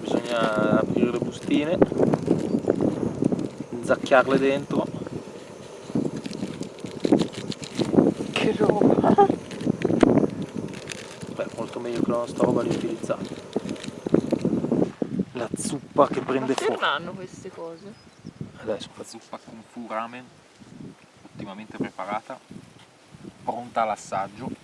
Bisogna aprire le bustine, inzacchiarle dentro. Che roba! Beh, molto meglio che la nostra roba riutilizzata. La zuppa che prende fuoco. Ma hanno queste cose? Adesso fa zuppa con fu ramen, ottimamente preparata, pronta all'assaggio.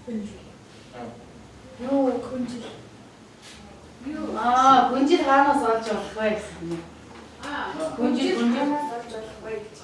요 근질. 아 근질 하나 살짝 보였습니다. 근질 하나 살짝 보였지.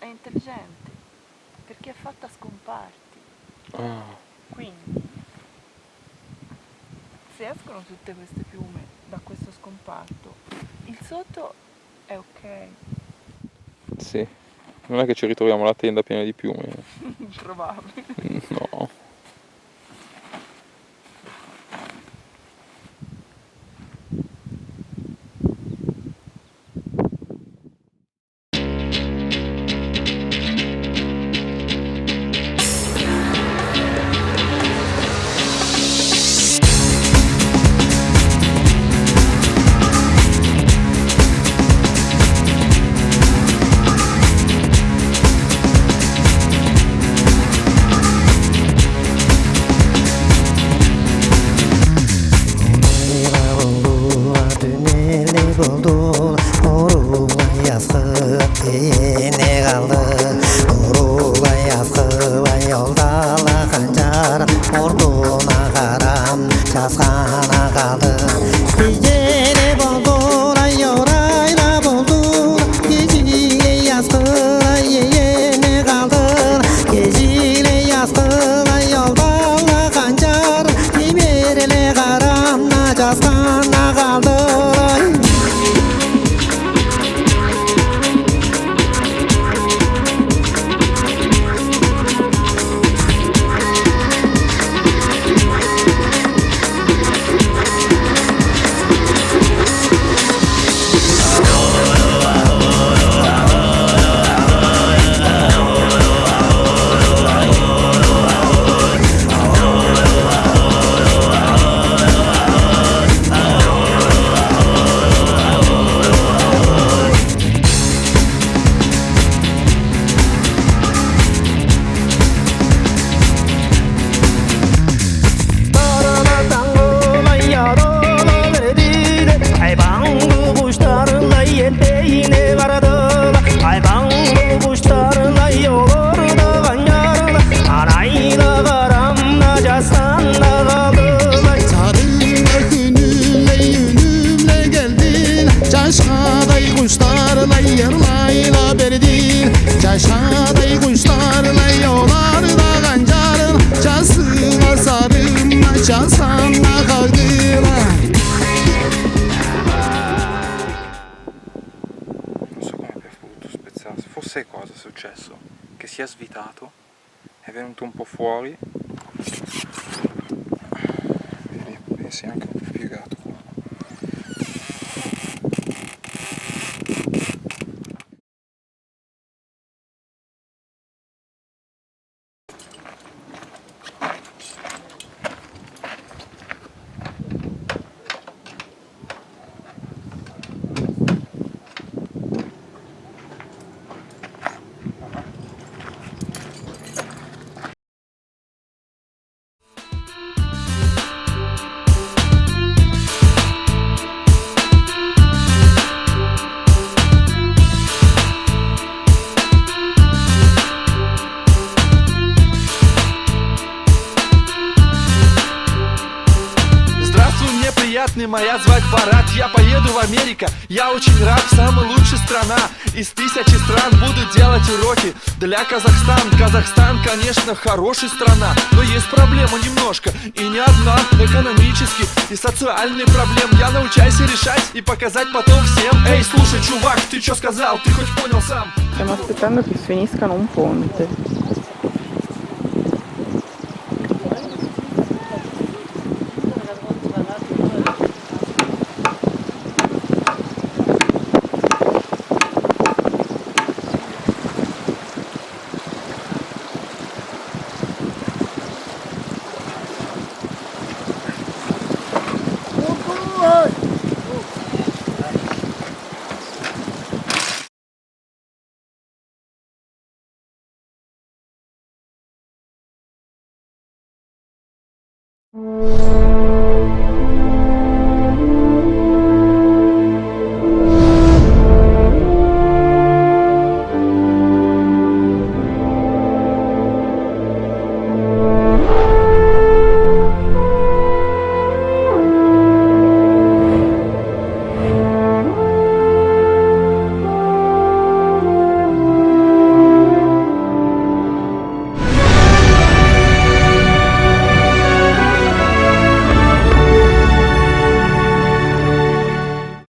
Intelligente perché è fatta a scomparti, quindi se escono tutte queste piume da questo scomparto il sotto è ok. Sì, non è che ci ritroviamo la tenda piena di piume. Improbabile. No. Forse cosa è successo? Che si è svitato è venuto un po' fuori. Vedi, si è anche un po' piegato qua. Приятный, моя звать Барат. Я поеду в Америку, я очень рад. Самая лучшая страна из 1000 стран. Буду делать уроки для Казахстана. Казахстан, конечно, хорошая страна, но есть проблема немножко, и не одна. Экономические и социальные проблемы я научаюсь решать и показать потом всем. Эй, слушай, чувак, ты что сказал? Ты хоть понял сам? Stiamo aspettando che finiscano un ponte. Thank you.